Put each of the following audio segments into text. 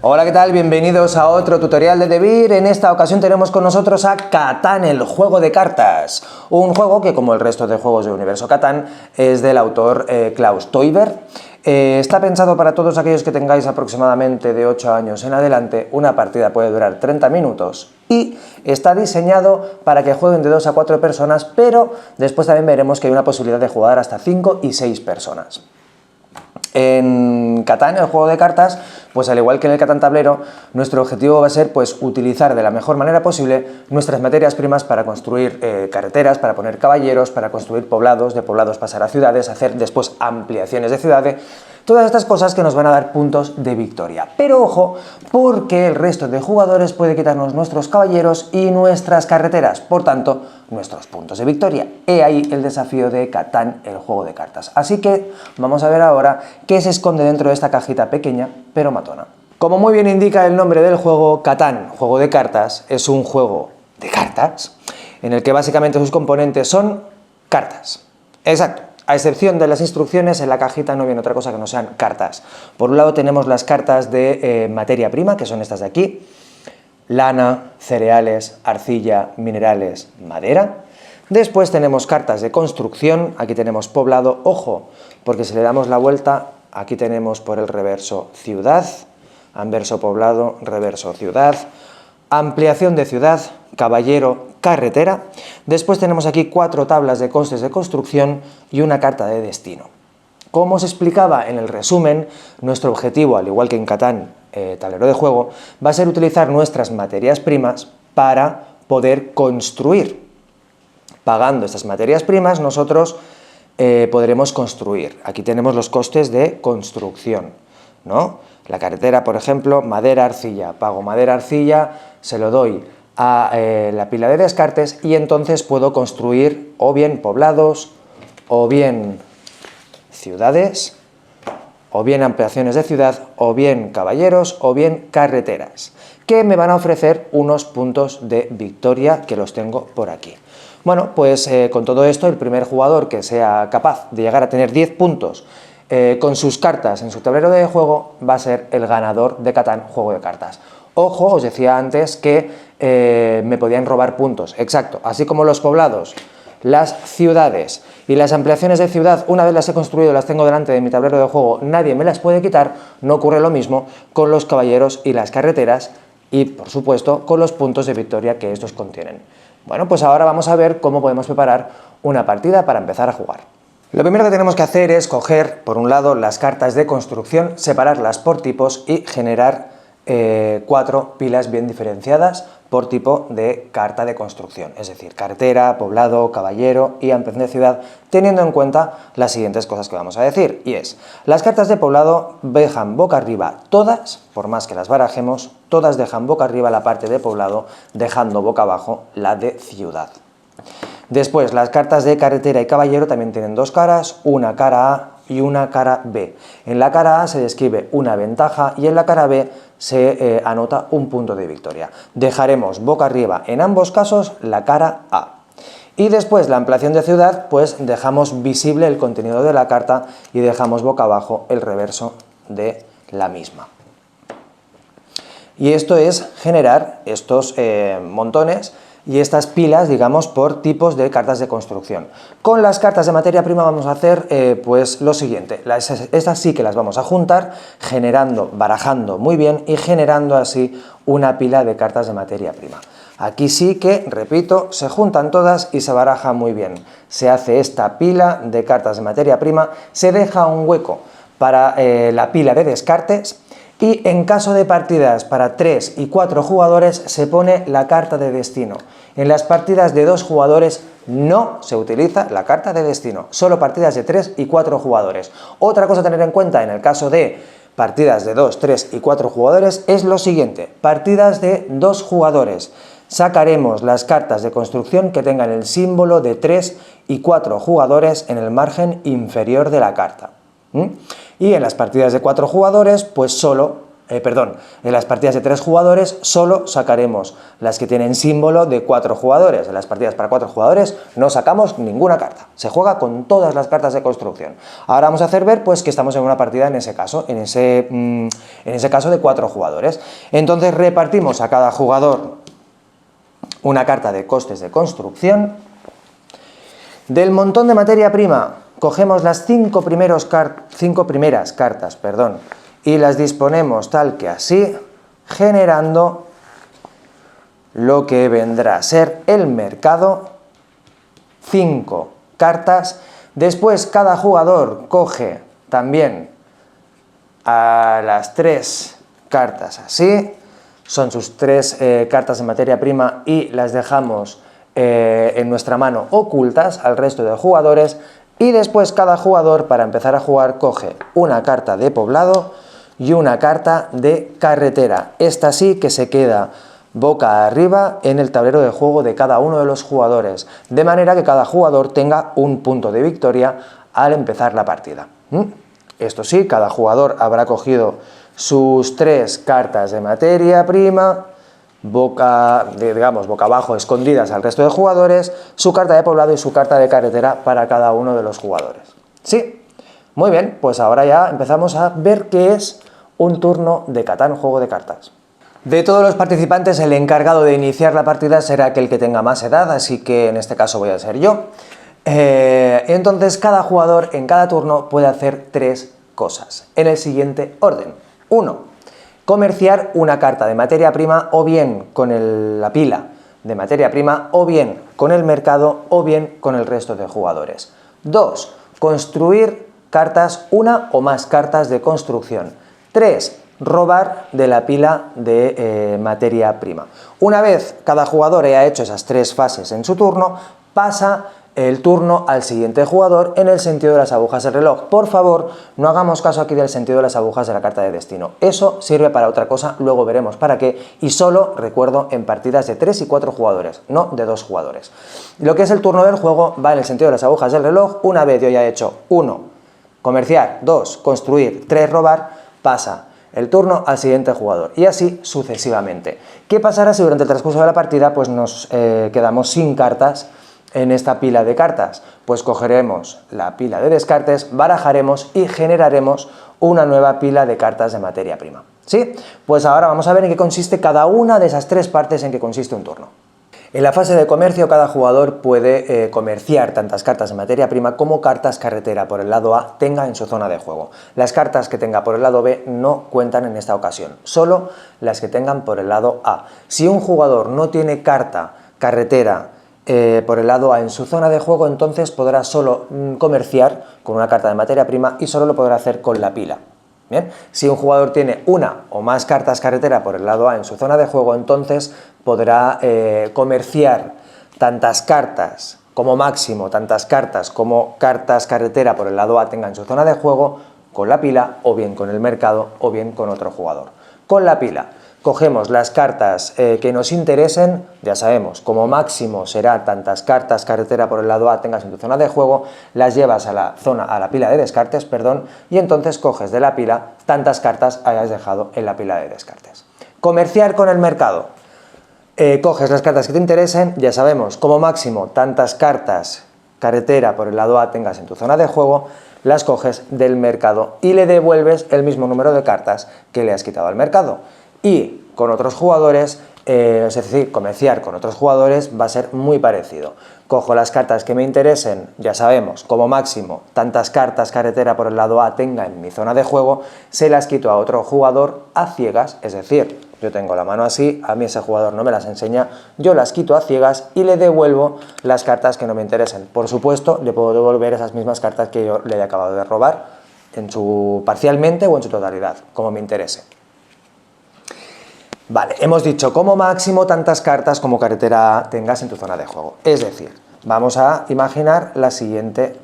Hola, ¿qué tal? Bienvenidos a otro tutorial de Devir. En esta ocasión tenemos con nosotros a Catán, el juego de cartas. Un juego que, como el resto de juegos del universo Catán, es del autor Klaus Teuber. Está pensado para todos aquellos que tengáis aproximadamente de 8 años en adelante. Una partida puede durar 30 minutos y está diseñado para que jueguen de 2 a 4 personas, pero después también veremos que hay una posibilidad de jugar hasta 5 y 6 personas. En Catán, el juego de cartas, pues al igual que en el Catán tablero, nuestro objetivo va a ser pues utilizar de la mejor manera posible nuestras materias primas para construir carreteras, para poner caballeros, para construir poblados, de poblados pasar a ciudades, hacer después ampliaciones de ciudades, todas estas cosas que nos van a dar puntos de victoria. Pero ojo, porque el resto de jugadores puede quitarnos nuestros caballeros y nuestras carreteras, por tanto, nuestros puntos de victoria. He ahí el desafío de Catán, el juego de cartas. Así que vamos a ver ahora qué se esconde dentro de esta cajita pequeña, pero matona. Como muy bien indica el nombre del juego, Catán, juego de cartas, es un juego de cartas en el que básicamente sus componentes son cartas. Exacto. A excepción de las instrucciones, en la cajita no viene otra cosa que no sean cartas. Por un lado tenemos las cartas de materia prima, que son estas de aquí: lana, cereales, arcilla, minerales, madera. Después tenemos cartas de construcción, aquí tenemos poblado, ojo, porque si le damos la vuelta, aquí tenemos por el reverso ciudad, anverso poblado, reverso ciudad, ampliación de ciudad, caballero, carretera. Después tenemos aquí 4 tablas de costes de construcción y una carta de destino. Como os explicaba en el resumen, nuestro objetivo, al igual que en Catán, tablero de juego, va a ser utilizar nuestras materias primas para poder construir. Pagando estas materias primas, nosotros podremos construir. Aquí tenemos los costes de construcción, ¿no? La carretera, por ejemplo, madera, arcilla. Pago madera, arcilla, se lo doy a la pila de descartes y entonces puedo construir o bien poblados, o bien ciudades, o bien ampliaciones de ciudad, o bien caballeros, o bien carreteras, que me van a ofrecer unos puntos de victoria que los tengo por aquí. Bueno, pues con todo esto, el primer jugador que sea capaz de llegar a tener 10 puntos con sus cartas en su tablero de juego va a ser el ganador de Catán, juego de cartas. Ojo, os decía antes que me podían robar puntos. Exacto, así como los poblados, las ciudades y las ampliaciones de ciudad, una vez las he construido, las tengo delante de mi tablero de juego, nadie me las puede quitar. No ocurre lo mismo con los caballeros y las carreteras y, por supuesto, con los puntos de victoria que estos contienen. Bueno, pues ahora vamos a ver cómo podemos preparar una partida para empezar a jugar. Lo primero que tenemos que hacer es coger, por un lado, las cartas de construcción, separarlas por tipos y generar 4 pilas bien diferenciadas por tipo de carta de construcción, es decir, carretera, poblado, caballero y ampliación de ciudad, teniendo en cuenta las siguientes cosas que vamos a decir, y es: las cartas de poblado dejan boca arriba todas, por más que las barajemos, todas dejan boca arriba la parte de poblado, dejando boca abajo la de ciudad. Después, las cartas de carretera y caballero también tienen 2 caras, una cara A y una cara B. En la cara A se describe una ventaja y en la cara B se anota un punto de victoria. Dejaremos boca arriba en ambos casos la cara A. Y después, la ampliación de ciudad, pues dejamos visible el contenido de la carta y dejamos boca abajo el reverso de la misma. Y esto es generar estos montones y estas pilas, digamos, por tipos de cartas de construcción. Con las cartas de materia prima vamos a hacer pues lo siguiente: estas sí que las vamos a juntar, barajando muy bien y generando así una pila de cartas de materia prima. Aquí sí que, repito, se juntan todas y se baraja muy bien. Se hace esta pila de cartas de materia prima, se deja un hueco para la pila de descartes. Y en caso de partidas para 3 y 4 jugadores se pone la carta de destino. En las partidas de 2 jugadores no se utiliza la carta de destino, solo partidas de 3 y 4 jugadores. Otra cosa a tener en cuenta en el caso de partidas de 2, 3 y 4 jugadores es lo siguiente: partidas de 2 jugadores. Sacaremos las cartas de construcción que tengan el símbolo de 3 y 4 jugadores en el margen inferior de la carta. Y en las partidas de 4 jugadores, pues solo en las partidas de 3 jugadores solo sacaremos las que tienen símbolo de 4 jugadores. En las partidas para 4 jugadores no sacamos ninguna carta. Se juega con todas las cartas de construcción. Ahora vamos a hacer ver pues, que estamos en una partida en ese caso, en ese caso de 4 jugadores. Entonces repartimos a cada jugador una carta de costes de construcción. Del montón de materia prima cogemos las 5 primeras cartas, y las disponemos tal que así, generando lo que vendrá a ser el mercado, 5 cartas. Después cada jugador coge también a las 3 cartas así, son sus 3 cartas de materia prima y las dejamos en nuestra mano ocultas al resto de jugadores. Y después cada jugador, para empezar a jugar, coge una carta de poblado y una carta de carretera. Esta sí que se queda boca arriba en el tablero de juego de cada uno de los jugadores, de manera que cada jugador tenga un punto de victoria al empezar la partida. Esto sí, cada jugador habrá cogido sus 3 cartas de materia prima, boca abajo, escondidas al resto de jugadores, su carta de poblado y su carta de carretera para cada uno de los jugadores. ¿Sí? Muy bien, pues ahora ya empezamos a ver qué es un turno de Catán, juego de cartas. De todos los participantes, el encargado de iniciar la partida será aquel que tenga más edad, así que en este caso voy a ser yo. Entonces cada jugador en cada turno puede hacer 3 cosas, en el siguiente orden. 1. Comerciar una carta de materia prima o bien con la pila de materia prima o bien con el mercado o bien con el resto de jugadores. 2. Construir cartas, una o más cartas de construcción. 3. Robar de la pila de materia prima. Una vez cada jugador haya hecho esas 3 fases en su turno, pasa el turno al siguiente jugador en el sentido de las agujas del reloj. Por favor, no hagamos caso aquí del sentido de las agujas de la carta de destino. Eso sirve para otra cosa, luego veremos para qué, y solo, recuerdo, en partidas de 3 y 4 jugadores, no de 2 jugadores. Lo que es el turno del juego va en el sentido de las agujas del reloj. Una vez yo ya he hecho 1, comerciar, 2, construir, 3, robar, pasa el turno al siguiente jugador, y así sucesivamente. ¿Qué pasará si durante el transcurso de la partida pues nos quedamos sin cartas en esta pila de cartas? Pues cogeremos la pila de descartes, barajaremos y generaremos una nueva pila de cartas de materia prima. ¿Sí? Pues ahora vamos a ver en qué consiste cada una de esas 3 partes en que consiste un turno. En la fase de comercio, cada jugador puede comerciar tantas cartas de materia prima como cartas carretera por el lado A tenga en su zona de juego. Las cartas que tenga por el lado B no cuentan en esta ocasión, solo las que tengan por el lado A. Si un jugador no tiene carta carretera por el lado A en su zona de juego, entonces podrá solo comerciar con una carta de materia prima y solo lo podrá hacer con la pila. Bien, si un jugador tiene una o más cartas carretera por el lado A en su zona de juego, entonces podrá comerciar tantas cartas como máximo, tantas cartas como cartas carretera por el lado A tenga en su zona de juego con la pila, o bien con el mercado, o bien con otro jugador. Con la pila cogemos las cartas que nos interesen, ya sabemos, como máximo será tantas cartas carretera por el lado A tengas en tu zona de juego, las llevas a la pila de descartes, y entonces coges de la pila tantas cartas hayas dejado en la pila de descartes. Comerciar con el mercado. Coges las cartas que te interesen, ya sabemos, como máximo tantas cartas carretera por el lado A tengas en tu zona de juego, las coges del mercado y le devuelves el mismo número de cartas que le has quitado al mercado. Y con otros jugadores, es decir, comerciar con otros jugadores va a ser muy parecido. Cojo las cartas que me interesen, ya sabemos, como máximo tantas cartas carretera por el lado A tenga en mi zona de juego, se las quito a otro jugador a ciegas, es decir, yo tengo la mano así, a mí ese jugador no me las enseña, yo las quito a ciegas y le devuelvo las cartas que no me interesen. Por supuesto, le puedo devolver esas mismas cartas que yo le he acabado de robar, parcialmente o en su totalidad, como me interese. Vale, hemos dicho como máximo tantas cartas como carretera tengas en tu zona de juego. Es decir, vamos a imaginar la siguiente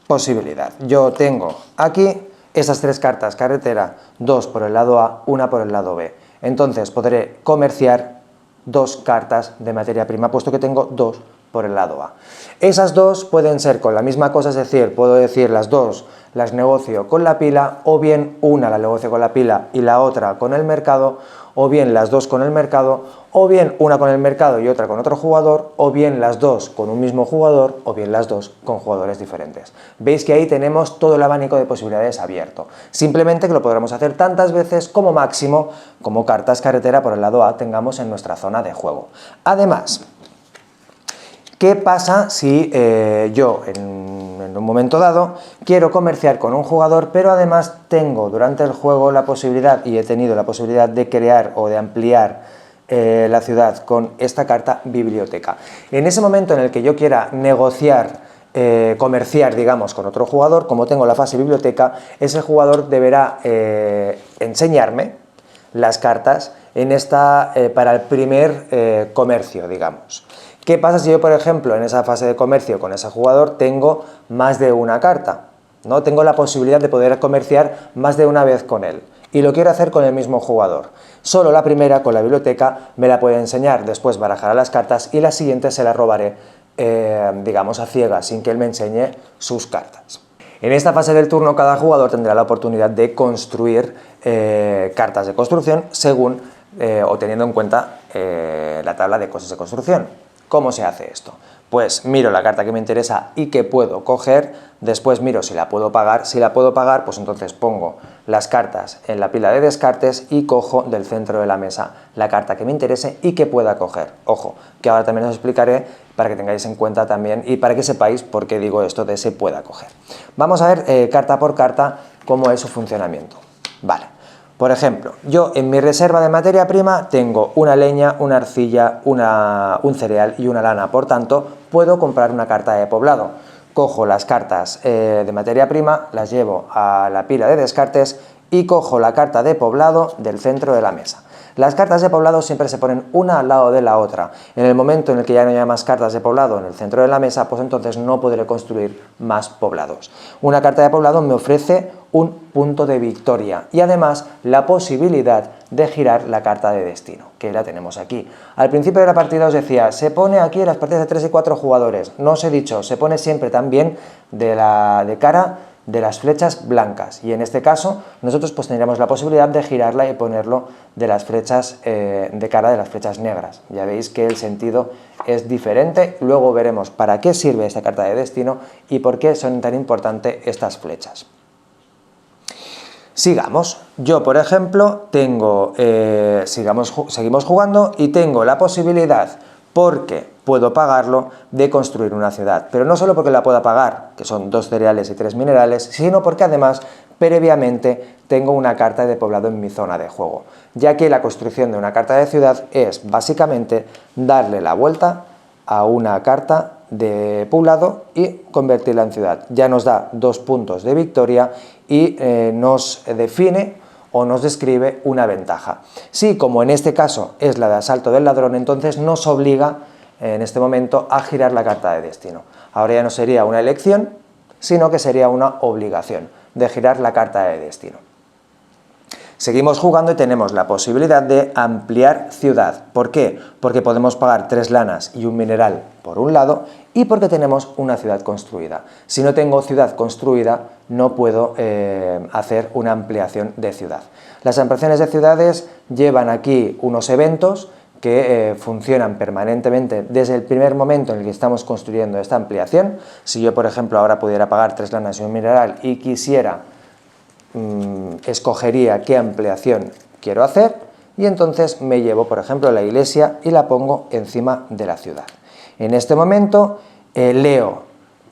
posibilidad. Yo tengo aquí esas 3 cartas carretera, 2 por el lado A, 1 por el lado B. Entonces podré comerciar 2 cartas de materia prima, puesto que tengo 2 por el lado A. Esas dos pueden ser con la misma cosa, es decir, puedo decir las dos las negocio con la pila, o bien una la negocio con la pila y la otra con el mercado, o bien las dos con el mercado, o bien una con el mercado y otra con otro jugador, o bien las dos con un mismo jugador, o bien las dos con jugadores diferentes. Veis que ahí tenemos todo el abanico de posibilidades abierto. Simplemente que lo podremos hacer tantas veces como máximo como cartas carretera por el lado A tengamos en nuestra zona de juego. Además, ¿qué pasa si yo en un momento dado quiero comerciar con un jugador, pero además tengo durante el juego la posibilidad, y he tenido la posibilidad de crear o de ampliar la ciudad con esta carta biblioteca? En ese momento en el que yo quiera negociar, comerciar, digamos, con otro jugador, como tengo la fase biblioteca, ese jugador deberá enseñarme las cartas en para el primer comercio, digamos. ¿Qué pasa si yo, por ejemplo, en esa fase de comercio con ese jugador tengo más de una carta? ¿No? Tengo la posibilidad de poder comerciar más de una vez con él y lo quiero hacer con el mismo jugador. Solo la primera, con la biblioteca, me la puede enseñar, después barajará las cartas y la siguiente se la robaré, digamos, a ciegas, sin que él me enseñe sus cartas. En esta fase del turno cada jugador tendrá la oportunidad de construir cartas de construcción según o teniendo en cuenta la tabla de cosas de construcción. ¿Cómo se hace esto? Pues miro la carta que me interesa y que puedo coger, después miro si la puedo pagar, pues entonces pongo las cartas en la pila de descartes y cojo del centro de la mesa la carta que me interese y que pueda coger. Ojo, que ahora también os explicaré para que tengáis en cuenta también y para que sepáis por qué digo esto de se pueda coger. Vamos a ver carta por carta cómo es su funcionamiento. Vale. Por ejemplo, yo en mi reserva de materia prima tengo una leña, una arcilla, un cereal y una lana, por tanto, puedo comprar una carta de poblado. Cojo las cartas de materia prima, las llevo a la pila de descartes y cojo la carta de poblado del centro de la mesa. Las cartas de poblado siempre se ponen una al lado de la otra. En el momento en el que ya no haya más cartas de poblado en el centro de la mesa, pues entonces no podré construir más poblados. Una carta de poblado me ofrece un punto de victoria y además la posibilidad de girar la carta de destino, que la tenemos aquí. Al principio de la partida os decía, se pone aquí en las partidas de 3 y 4 jugadores. No os he dicho, se pone siempre también de cara de las flechas blancas, y en este caso nosotros pues tendríamos la posibilidad de girarla y ponerlo de las flechas de cara de las flechas negras. Ya veis que el sentido es diferente. Luego veremos para qué sirve esta carta de destino y por qué son tan importantes estas flechas. Sigamos. Yo, por ejemplo, tengo, seguimos jugando y tengo la posibilidad, porque puedo pagarlo, de construir una ciudad. Pero no solo porque la pueda pagar, que son 2 cereales y 3 minerales, sino porque además previamente tengo una carta de poblado en mi zona de juego, ya que la construcción de una carta de ciudad es básicamente darle la vuelta a una carta de poblado y convertirla en ciudad. Ya nos da 2 puntos de victoria y nos define o nos describe una ventaja. Si, como en este caso es la de asalto del ladrón, entonces nos obliga en este momento a girar la carta de destino. Ahora ya no sería una elección, sino que sería una obligación de girar la carta de destino. Seguimos jugando y tenemos la posibilidad de ampliar ciudad. ¿Por qué? Porque podemos pagar 3 lanas y un mineral por un lado y porque tenemos una ciudad construida. Si no tengo ciudad construida, no puedo hacer una ampliación de ciudad. Las ampliaciones de ciudades llevan aquí unos eventos que funcionan permanentemente desde el primer momento en el que estamos construyendo esta ampliación. Si yo, por ejemplo, ahora pudiera pagar 3 lanas y un mineral y quisiera, escogería qué ampliación quiero hacer y entonces me llevo, por ejemplo, la iglesia y la pongo encima de la ciudad. En este momento leo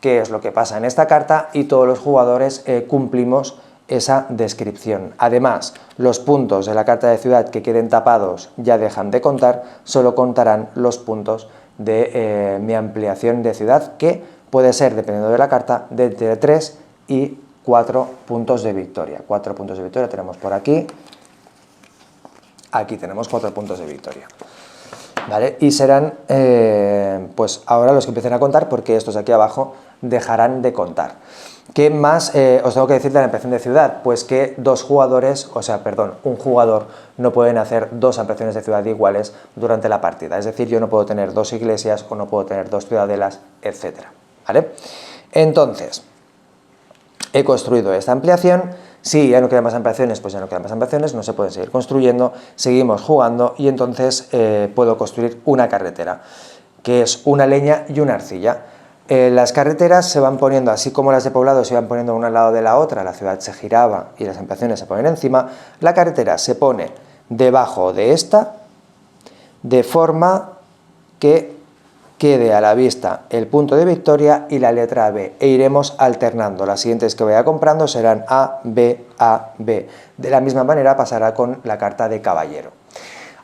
qué es lo que pasa en esta carta y todos los jugadores cumplimos esa descripción. Además, los puntos de la carta de ciudad que queden tapados ya dejan de contar, solo contarán los puntos de mi ampliación de ciudad, que puede ser, dependiendo de la carta, de entre 3 y 4 puntos de victoria. 4 puntos de victoria tenemos por aquí. Aquí tenemos 4 puntos de victoria. ¿vale? Y serán, pues ahora los que empiecen a contar, porque estos de aquí abajo dejarán de contar. ¿Qué más os tengo que decir de la ampliación de ciudad? Pues que un jugador no pueden hacer dos ampliaciones de ciudad iguales durante la partida. Es decir, yo no puedo tener dos iglesias o no puedo tener dos ciudadelas, etc. ¿Vale? Entonces, he construido esta ampliación. Si ya no quedan más ampliaciones, pues ya no quedan más ampliaciones, no se pueden seguir construyendo, seguimos jugando y entonces puedo construir una carretera, que es una leña y una arcilla. Las carreteras se van poniendo, así como las de poblado se iban poniendo una al lado de la otra, la ciudad se giraba y las ampliaciones se ponen encima, la carretera se pone debajo de esta, de forma que quede a la vista el punto de victoria y la letra B, e iremos alternando. Las siguientes que vaya comprando serán A, B, A, B. De la misma manera pasará con la carta de caballero.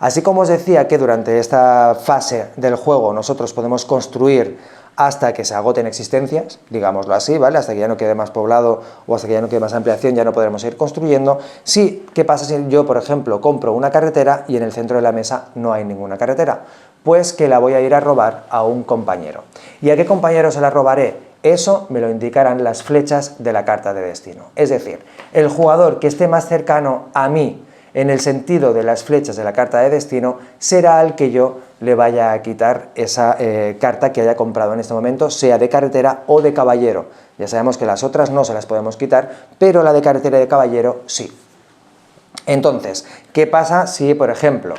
Así como os decía que durante esta fase del juego nosotros podemos construir hasta que se agoten existencias, digámoslo así, ¿vale? Hasta que ya no quede más poblado o hasta que ya no quede más ampliación, ya no podremos ir construyendo. Sí, ¿qué pasa si yo, por ejemplo, compro una carretera y en el centro de la mesa no hay ninguna carretera? Pues que la voy a ir a robar a un compañero. ¿Y a qué compañero se la robaré? Eso me lo indicarán las flechas de la carta de destino. Es decir, el jugador que esté más cercano a mí en el sentido de las flechas de la carta de destino será al que yo le vaya a quitar esa carta que haya comprado en este momento, sea de carretera o de caballero. Ya sabemos que las otras no se las podemos quitar, pero la de carretera y de caballero sí. Entonces, ¿qué pasa si, por ejemplo,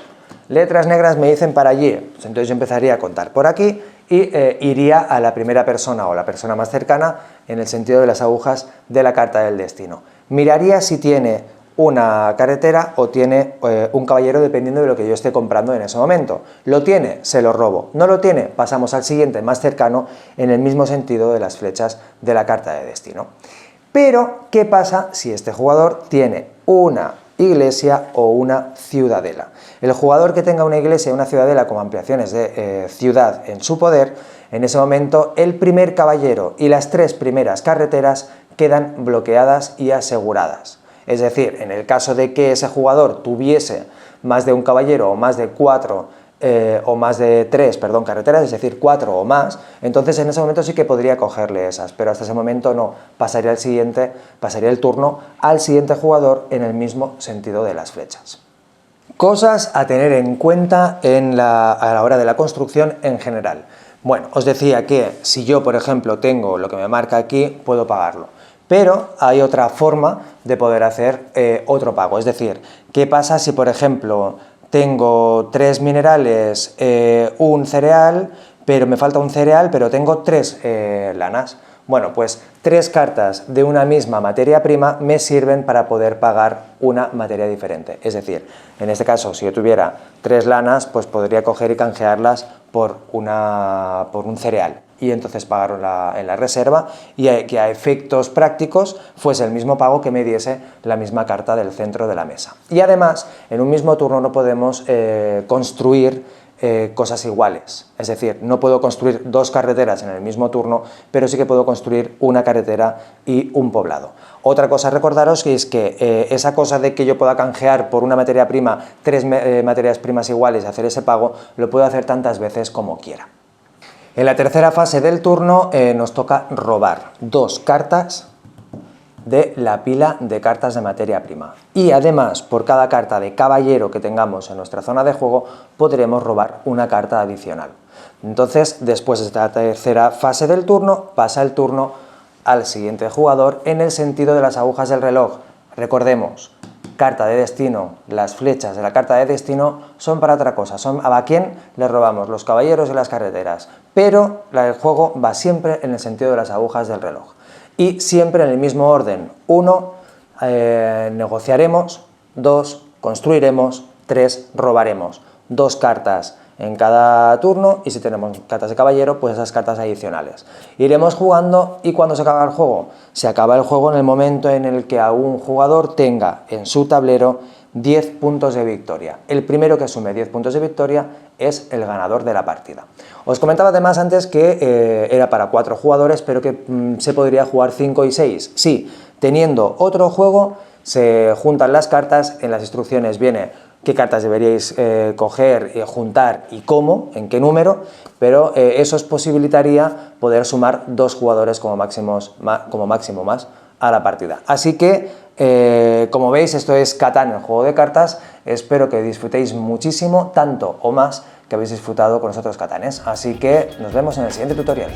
letras negras me dicen para allí? Pues entonces yo empezaría a contar por aquí y iría a la primera persona o la persona más cercana en el sentido de las agujas de la carta del destino. Miraría si tiene una carretera o tiene un caballero dependiendo de lo que yo esté comprando en ese momento. ¿Lo tiene? Se lo robo. ¿No lo tiene? Pasamos al siguiente más cercano en el mismo sentido de las flechas de la carta de destino. Pero, ¿qué pasa si este jugador tiene una iglesia o una ciudadela? El jugador que tenga una iglesia y una ciudadela como ampliaciones de ciudad en su poder, en ese momento el primer caballero y las tres primeras carreteras quedan bloqueadas y aseguradas. Es decir, en el caso de que ese jugador tuviese más de un caballero o más de tres carreteras, es decir, 4 o más, entonces en ese momento sí que podría cogerle esas, pero hasta ese momento no, pasaría el turno al siguiente jugador en el mismo sentido de las flechas. Cosas a tener en cuenta a la hora de la construcción en general. Bueno, os decía que si yo, por ejemplo, tengo lo que me marca aquí, puedo pagarlo. Pero hay otra forma de poder hacer otro pago. Es decir, ¿qué pasa si, por ejemplo, tengo 3 minerales, un cereal, pero me falta un cereal, pero tengo 3 lanas? Bueno, pues 3 cartas de una misma materia prima me sirven para poder pagar una materia diferente. Es decir, en este caso, si yo tuviera 3 lanas, pues podría coger y canjearlas por un cereal y entonces pagarlo en la reserva y que a efectos prácticos fuese el mismo pago que me diese la misma carta del centro de la mesa. Y además, en un mismo turno no podemos construir cosas iguales, es decir, no puedo construir 2 carreteras en el mismo turno, pero sí que puedo construir una carretera y un poblado. Otra cosa a recordaros que es que esa cosa de que yo pueda canjear por una materia prima 3 materias primas iguales y hacer ese pago, lo puedo hacer tantas veces como quiera. En la tercera fase del turno nos toca robar 2 cartas de la pila de cartas de materia prima. Y además, por cada carta de caballero que tengamos en nuestra zona de juego, podremos robar una carta adicional. Entonces, después de esta tercera fase del turno, pasa el turno al siguiente jugador en el sentido de las agujas del reloj. Recordemos, carta de destino, las flechas de la carta de destino son para otra cosa, son a quién le robamos, los caballeros y las carreteras, pero el juego va siempre en el sentido de las agujas del reloj. Y siempre en el mismo orden. 1, negociaremos. 2, construiremos. 3, robaremos. 2 cartas en cada turno y si tenemos cartas de caballero, pues esas cartas adicionales. Iremos jugando y cuando se acaba el juego, se acaba el juego en el momento en el que a un jugador tenga en su tablero 10 puntos de victoria. El primero que sume 10 puntos de victoria es el ganador de la partida. Os comentaba además antes que era para 4 jugadores, pero que se podría jugar 5 y 6. Sí, teniendo otro juego, se juntan las cartas, en las instrucciones viene qué cartas deberíais coger, juntar y cómo, en qué número, pero eso os posibilitaría poder sumar 2 jugadores como máximo más a la partida. Así que, como veis, esto es Catán, el juego de cartas. Espero que disfrutéis muchísimo, tanto o más que habéis disfrutado con nosotros Catanes. Así que nos vemos en el siguiente tutorial.